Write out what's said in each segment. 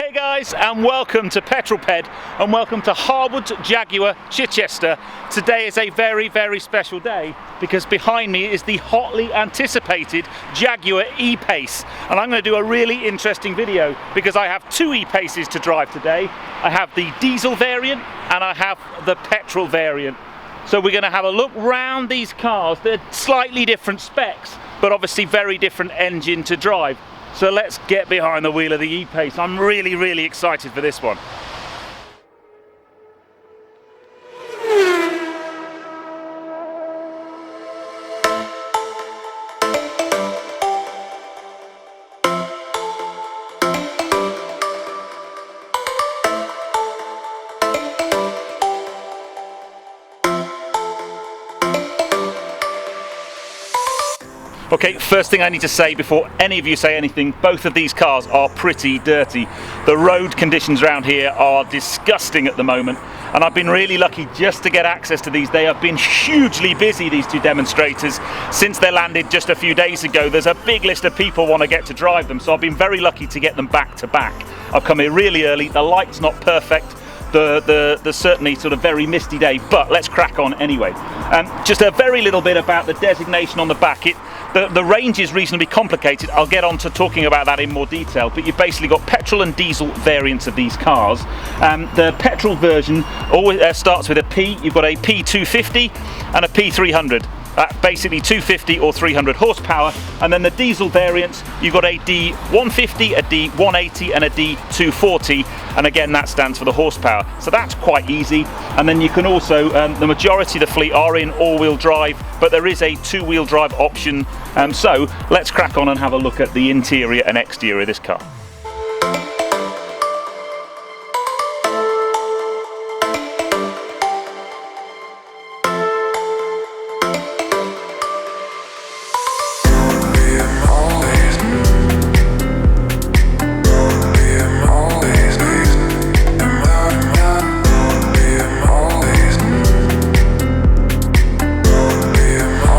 Hey guys, and welcome to Petrol Ped, and welcome to Harwoods Jaguar Chichester. Today is a very, very special day because behind me is the hotly anticipated Jaguar E-Pace, and I'm going to do a really interesting video because I have two E-Paces to drive today. I have the diesel variant and I have the petrol variant. So we're going to have a look round these cars. They're slightly different specs, but obviously very different engine to drive. So let's get behind the wheel of the E-Pace. I'm really, really excited for this one. Okay, first thing I need to say before any of you say anything, both of these cars are pretty dirty. The road conditions around here are disgusting at the moment, and I've been really lucky just to get access to these. They have been hugely busy, these two demonstrators, since they landed just a few days ago. There's a big list of people want to get to drive them, so I've been very lucky to get them back to back. I've come here really early, the light's not perfect, the certainly sort of very misty day, but let's crack on anyway. Just a very little bit about the designation on the back. The range is reasonably complicated. I'll get on to talking about that in more detail, but you've basically got petrol and diesel variants of these cars. The petrol version always starts with a P. You've got a P250 and a P300. Basically 250 or 300 horsepower, and then the diesel variants, you've got a D150, a D180 and a D240, and again that stands for the horsepower, so that's quite easy. And then you can also, the majority of the fleet are in all-wheel drive, but there is a two-wheel drive option, so let's crack on and have a look at the interior and exterior of this car.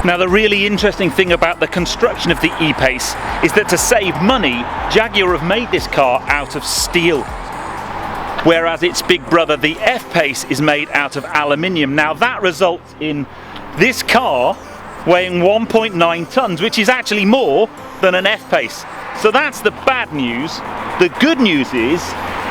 Now, the really interesting thing about the construction of the E-Pace is that to save money, Jaguar have made this car out of steel, whereas its big brother, the F-Pace, is made out of aluminium. Now, that results in this car weighing 1.9 tons, which is actually more than an F-Pace. So that's the bad news. The good news is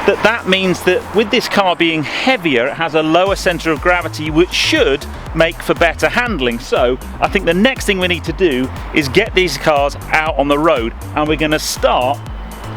that means that with this car being heavier, it has a lower centre of gravity, which should make for better handling. So I think the next thing we need to do is get these cars out on the road, and we're going to start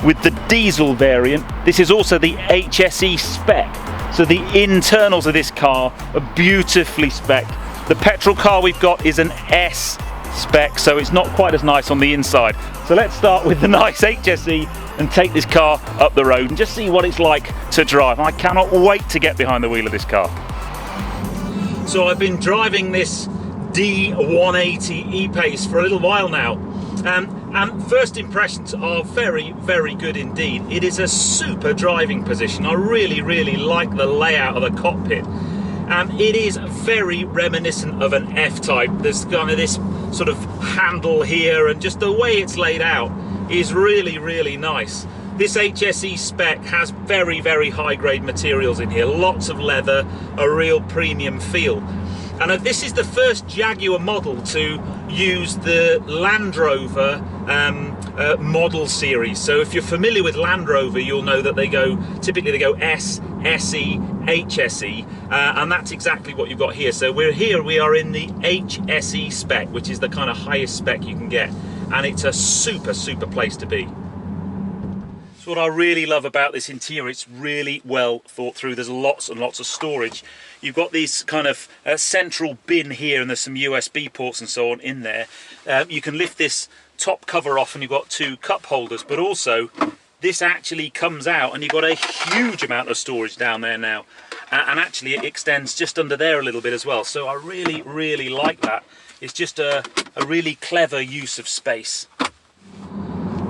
with the diesel variant. This is also the HSE spec, so the internals of this car are beautifully spec'd. The petrol car we've got is an S spec, so it's not quite as nice on the inside. So let's start with the nice HSE and take this car up the road and just see what it's like to drive. I cannot wait to get behind the wheel of this car. So I've been driving this D180 E-Pace for a little while now, and first impressions are very, very good indeed. It is a super driving position. I really, really like the layout of the cockpit. It is very reminiscent of an F-Type. There's kind of this sort of handle here, and just the way it's laid out is really, really nice. This HSE spec has very, very high grade materials in here, lots of leather, a real premium feel. And this is the first Jaguar model to use the Land Rover model series. So if you're familiar with Land Rover, you'll know that typically they go S, SE, HSE, and that's exactly what you've got here. So we are in the HSE spec, which is the kind of highest spec you can get, and it's a super, super place to be. So what I really love about this interior, it's really well thought through. There's lots and lots of storage. You've got these kind of central bin here, and there's some USB ports and so on in there. You can lift this top cover off and you've got two cup holders, but also this actually comes out and you've got a huge amount of storage down there now. And actually it extends just under there a little bit as well. So I really, really like that. It's just a really clever use of space.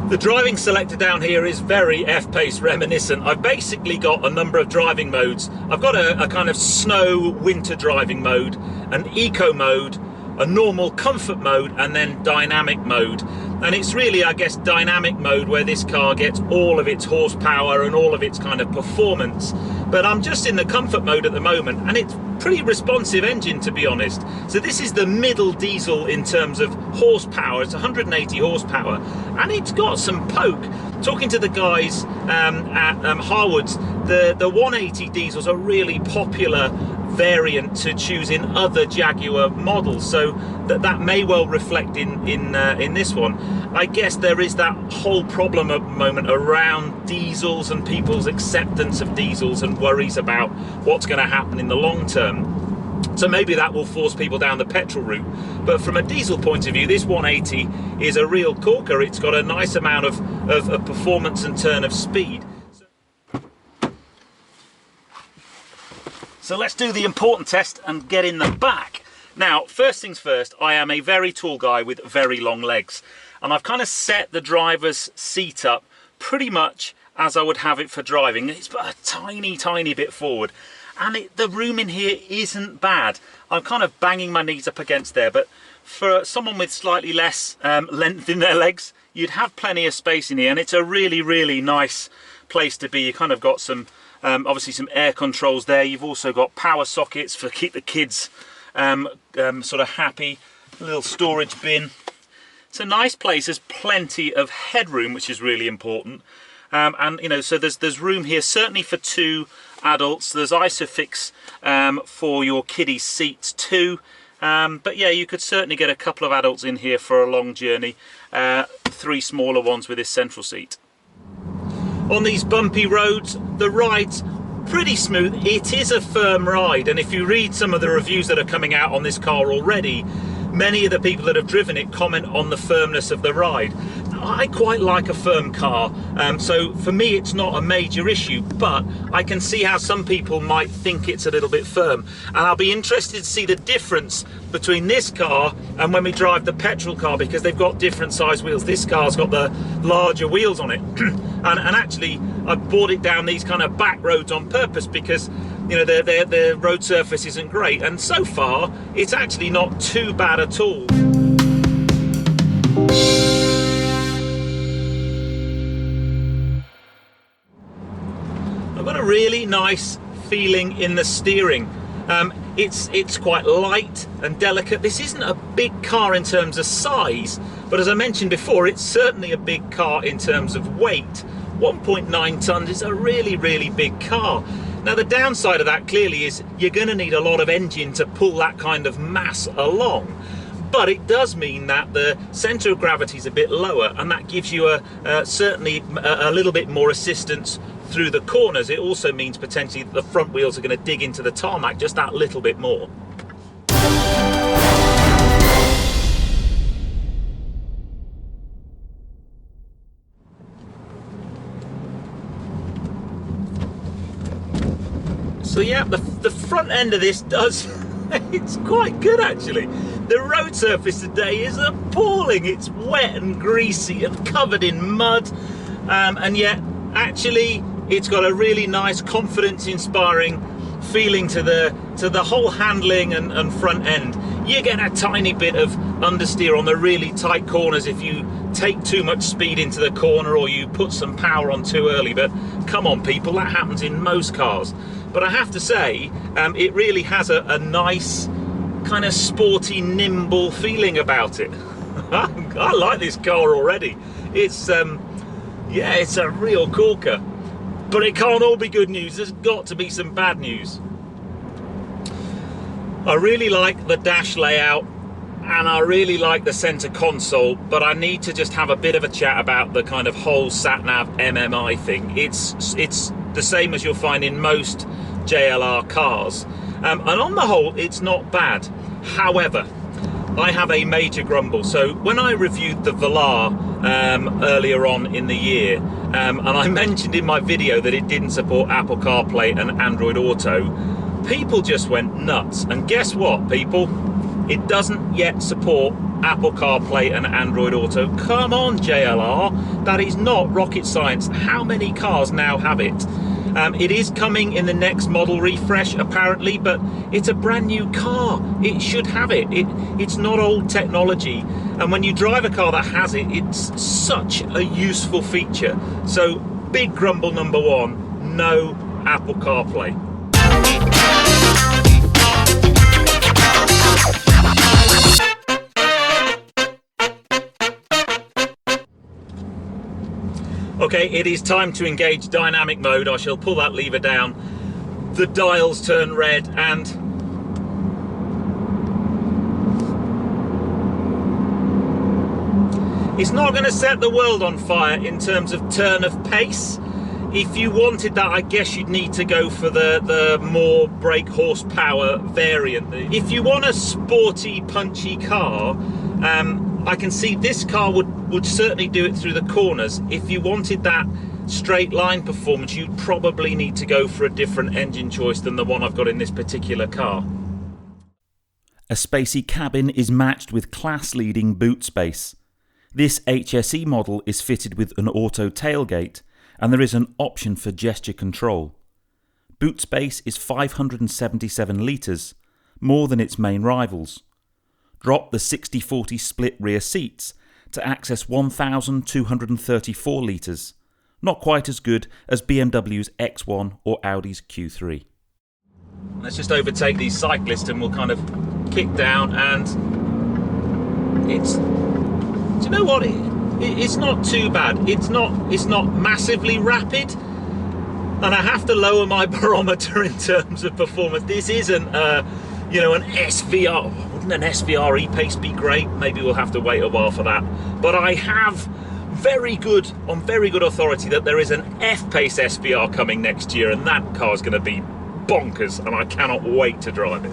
The driving selector down here is very F-Pace reminiscent. I've basically got a number of driving modes. I've got a kind of snow winter driving mode, an eco mode, a normal comfort mode, and then dynamic mode. And it's really, I guess, dynamic mode where this car gets all of its horsepower and all of its kind of performance. But I'm just in the comfort mode at the moment, and it's pretty responsive engine, to be honest. So this is the middle diesel in terms of horsepower. It's 180 horsepower, and it's got some poke. Talking to the guys at Harwoods, the 180 diesels are really popular variant to choose in other Jaguar models, so that may well reflect in this one. I guess there is that whole problem at the moment around diesels and people's acceptance of diesels and worries about what's going to happen in the long term. So maybe that will force people down the petrol route. But from a diesel point of view, this 180 is a real corker. It's got a nice amount of performance and turn of speed. So let's do the important test and get in the back. Now, first things first, I am a very tall guy with very long legs, and I've kind of set the driver's seat up pretty much as I would have it for driving. It's a tiny bit forward, and the room in here isn't bad. I'm kind of banging my knees up against there, but for someone with slightly less length in their legs, you'd have plenty of space in here, and it's a really nice place to be. You kind of got some obviously some air controls there. You've also got power sockets for keep the kids sort of happy. A little storage bin. It's a nice place. There's plenty of headroom, which is really important. And you know, so there's room here certainly for 2 adults. There's Isofix for your kiddie seats too. But yeah, you could certainly get a couple of adults in here for a long journey. 3 smaller ones with this central seat. On these bumpy roads, the ride's pretty smooth. It is a firm ride, and if you read some of the reviews that are coming out on this car already, many of the people that have driven it comment on the firmness of the ride. I quite like a firm car, so for me it's not a major issue, but I can see how some people might think it's a little bit firm, and I'll be interested to see the difference between this car and when we drive the petrol car, because they've got different size wheels. This car's got the larger wheels on it and actually I've brought it down these kind of back roads on purpose because, you know, the road surface isn't great, and so far it's actually not too bad at all. I've got a really nice feeling in the steering. It's quite light and delicate. This isn't a big car in terms of size, but as I mentioned before, it's certainly a big car in terms of weight. 1.9 tons is a really big car. Now the downside of that clearly is you're going to need a lot of engine to pull that kind of mass along. But it does mean that the centre of gravity is a bit lower, and that gives you certainly a little bit more assistance through the corners. It also means potentially that the front wheels are going to dig into the tarmac just that little bit more. So yeah, the front end of this does, it's quite good actually. The road surface today is appalling. It's wet and greasy and covered in mud, and yet actually it's got a really nice, confidence-inspiring feeling to the whole handling and front end. You get a tiny bit of understeer on the really tight corners if you take too much speed into the corner or you put some power on too early, but come on people, that happens in most cars. But I have to say, it really has a nice kind of sporty, nimble feeling about it. I like this car already. It's yeah, it's a real corker. But it can't all be good news. There's got to be some bad news. I really like the dash layout and I really like the center console, but I need to just have a bit of a chat about the kind of whole sat-nav MMI thing. It's the same as you'll find in most JLR cars, and on the whole it's not bad. However, I have a major grumble. So when I reviewed the Velar earlier on in the year, and I mentioned in my video that it didn't support Apple CarPlay and Android Auto, people just went nuts. And guess what, people? It doesn't yet support Apple CarPlay and Android Auto. Come on, JLR, that is not rocket science. How many cars now have it? It is coming in the next model refresh apparently, but it's a brand new car. It should have it. It's not old technology, and when you drive a car that has it, it's such a useful feature. So big grumble number one, no Apple CarPlay. Okay, it is time to engage dynamic mode. I shall pull that lever down. The dials turn red and it's not going to set the world on fire in terms of turn of pace. If you wanted that, I guess you'd need to go for the more brake horsepower variant. If you want a sporty, punchy car, I can see this car would certainly do it through the corners. If you wanted that straight line performance, you'd probably need to go for a different engine choice than the one I've got in this particular car. A spacey cabin is matched with class-leading boot space. This HSE model is fitted with an auto tailgate, and there is an option for gesture control. Boot space is 577 litres, more than its main rivals. Drop the 60-40 split rear seats to access 1,234 litres, not quite as good as BMW's X1 or Audi's Q3. Let's just overtake these cyclists and we'll kind of kick down, and it's, do you know what, it's not too bad. It's not massively rapid, and I have to lower my barometer in terms of performance. This isn't an SVR. Wouldn't an SVR e-Pace be great? Maybe we'll have to wait a while for that. But I have on very good authority that there is an F-Pace SVR coming next year, and that car is going to be bonkers, and I cannot wait to drive it.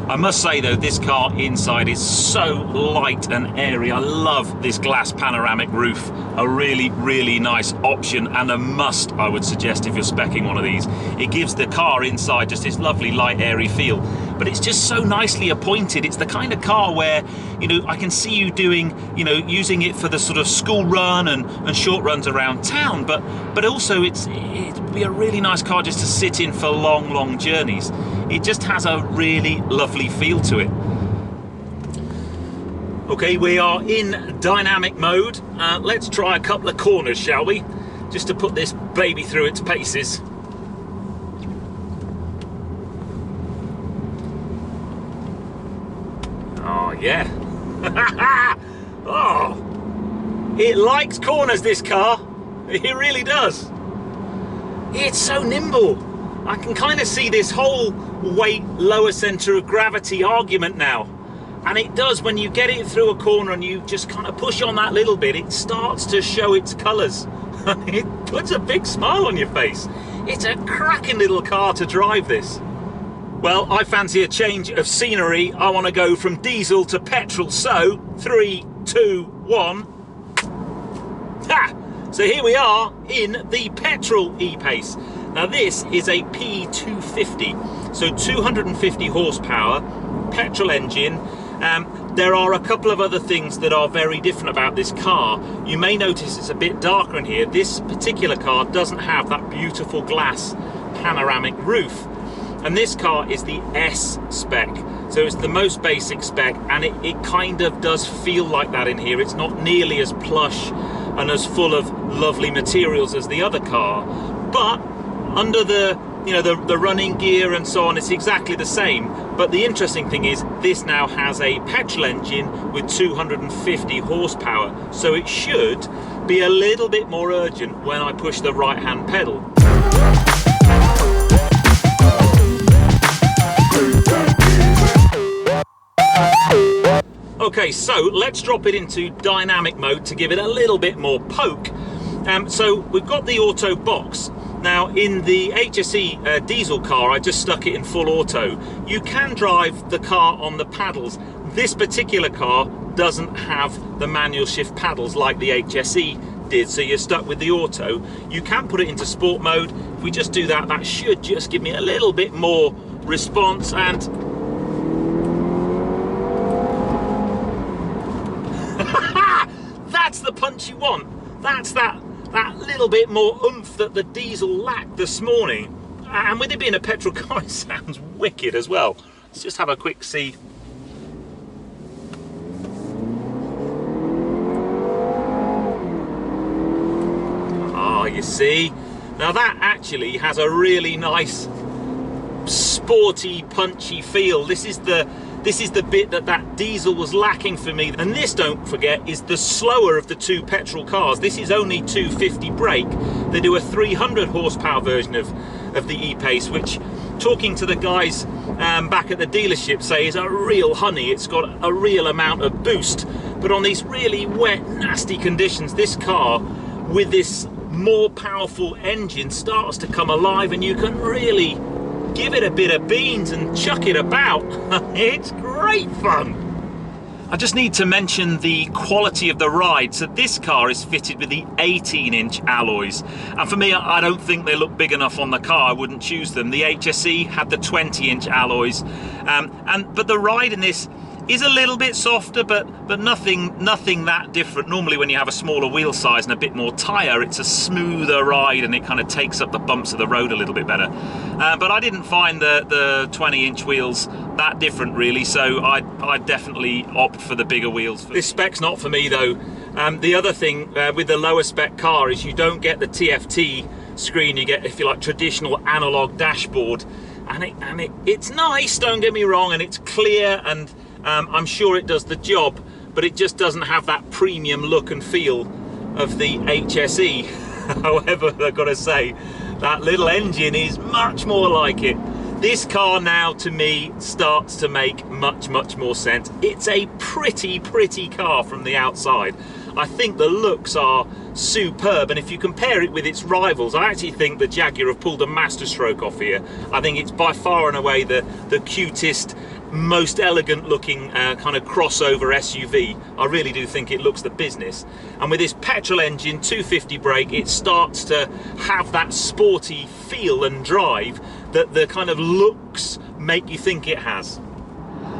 I must say though, this car inside is so light and airy. I love this glass panoramic roof. A really, really nice option and a must, I would suggest, if you're speccing one of these. It gives the car inside just this lovely light, airy feel. But it's just so nicely appointed. It's the kind of car where, I can see you doing, using it for the sort of school run and short runs around town. But also it'd be a really nice car just to sit in for long, long journeys. It just has a really lovely feel to it. Okay, we are in dynamic mode. Let's try a couple of corners, shall we? Just to put this baby through its paces. Oh, yeah. Oh, it likes corners, this car. It really does. It's so nimble. I can kind of see this whole weight, lower centre of gravity argument now. And it does, when you get it through a corner and you just kind of push on that little bit, it starts to show its colours. It puts a big smile on your face. It's a cracking little car to drive, this. Well, I fancy a change of scenery. I want to go from diesel to petrol. So, 3, 2, 1. Ha! So here we are in the petrol e-Pace. Now this is a P250, so 250 horsepower, petrol engine. There are a couple of other things that are very different about this car. You may notice it's a bit darker in here. This particular car doesn't have that beautiful glass panoramic roof. And this car is the S spec, so it's the most basic spec, and it kind of does feel like that in here. It's not nearly as plush and as full of lovely materials as the other car, but under the running gear and so on, it's exactly the same. But the interesting thing is this now has a petrol engine with 250 horsepower, so it should be a little bit more urgent when I push the right hand pedal. Okay, so let's drop it into dynamic mode to give it a little bit more poke. So we've got the auto box. Now in the HSE diesel car, I just stuck it in full auto. You can drive the car on the paddles. This particular car doesn't have the manual shift paddles like the HSE did, so you're stuck with the auto. You can put it into sport mode. If we just do that, that should just give me a little bit more response, and that's the punch you want. That's that that little bit more oomph that the diesel lacked this morning. And with it being a petrol car, it sounds wicked as well. Let's just have a quick see. Ah, you see? Now that actually has a really nice sporty, punchy feel. This is the bit that diesel was lacking for me. And this, don't forget, is the slower of the two petrol cars. This is only 250 brake. They do a 300 horsepower version of the E-Pace, which, talking to the guys back at the dealership, say is a real honey. It's got a real amount of boost. But on these really wet, nasty conditions, this car with this more powerful engine starts to come alive, and you can really give it a bit of beans and chuck it about. It's great fun. I just need to mention the quality of the ride. So this car is fitted with the 18-inch alloys, and for me, I don't think they look big enough on the car. I wouldn't choose them. The HSE had the 20-inch alloys, but the ride in this is a little bit softer, but nothing that different. Normally when you have a smaller wheel size and a bit more tyre, it's a smoother ride and it kind of takes up the bumps of the road a little bit better. But I didn't find the 20-inch wheels that different really, so I'd definitely opt for the bigger wheels. This spec's not for me though. The other thing with the lower spec car is you don't get the TFT screen. You get, if you like, traditional analog dashboard, and it's nice, don't get me wrong, and it's clear, and I'm sure it does the job, but it just doesn't have that premium look and feel of the HSE. However, I've got to say, that little engine is much more like it. This car now, to me, starts to make much more sense. It's a pretty car from the outside. I think the looks are superb, and if you compare it with its rivals, I actually think the Jaguar have pulled a masterstroke off here. I think it's by far and away the cutest, most elegant looking kind of crossover SUV. I really do think it looks the business, and with this petrol engine, 250 brake, it starts to have that sporty feel and drive that the kind of looks make you think it has.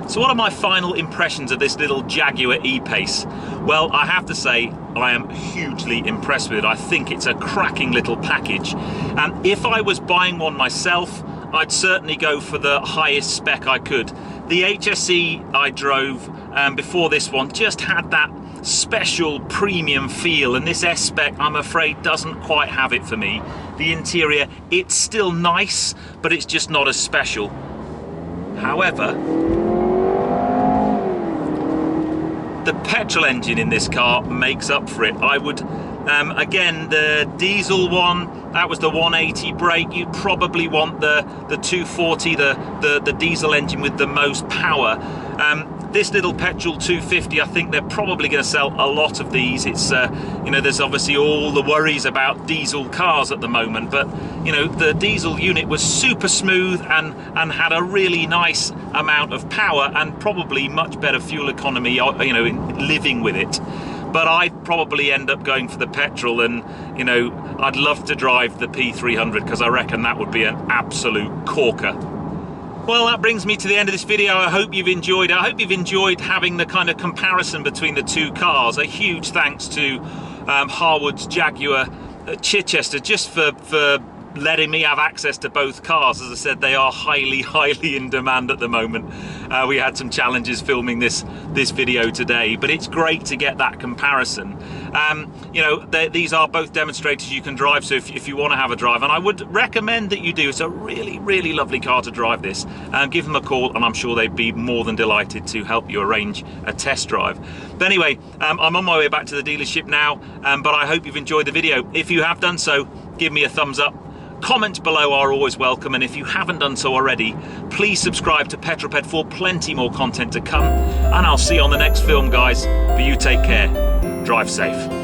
So what are my final impressions of this little Jaguar E-Pace? Well, I have to say I am hugely impressed with it. I think it's a cracking little package, and if I was buying one myself, I'd certainly go for the highest spec I could. The HSE I drove before this one just had that special premium feel, and this S-Spec, I'm afraid, doesn't quite have it for me. The interior, it's still nice, but it's just not as special. However, the petrol engine in this car makes up for it. I would, again, the diesel one, that was the 180 brake. You'd probably want the 240, the diesel engine with the most power. This little petrol 250, I think they're probably going to sell a lot of these. It's, you know, there's obviously all the worries about diesel cars at the moment, but, you know, the diesel unit was super smooth and had a really nice amount of power and probably much better fuel economy, you know, in living with it. But I'd probably end up going for the petrol, and, you know, I'd love to drive the P300 because I reckon that would be an absolute corker. Well, that brings me to the end of this video. I hope you've enjoyed it. I hope you've enjoyed having the kind of comparison between the two cars. A huge thanks to Harwoods Jaguar Chichester just for letting me have access to both cars. As I said, they are highly in demand at the moment. We had some challenges filming this video today, but it's great to get that comparison. You know, these are both demonstrators you can drive, so if you want to have a drive, and I would recommend that you do. It's a really lovely car to drive this. Give them a call, and I'm sure they'd be more than delighted to help you arrange a test drive. But anyway, I'm on my way back to the dealership now, but I hope you've enjoyed the video. If you have done so, give me a thumbs up. Comments below are always welcome, and if you haven't done so already, please subscribe to Petroped for plenty more content to come, and I'll see you on the next film, guys. But you take care. Drive safe.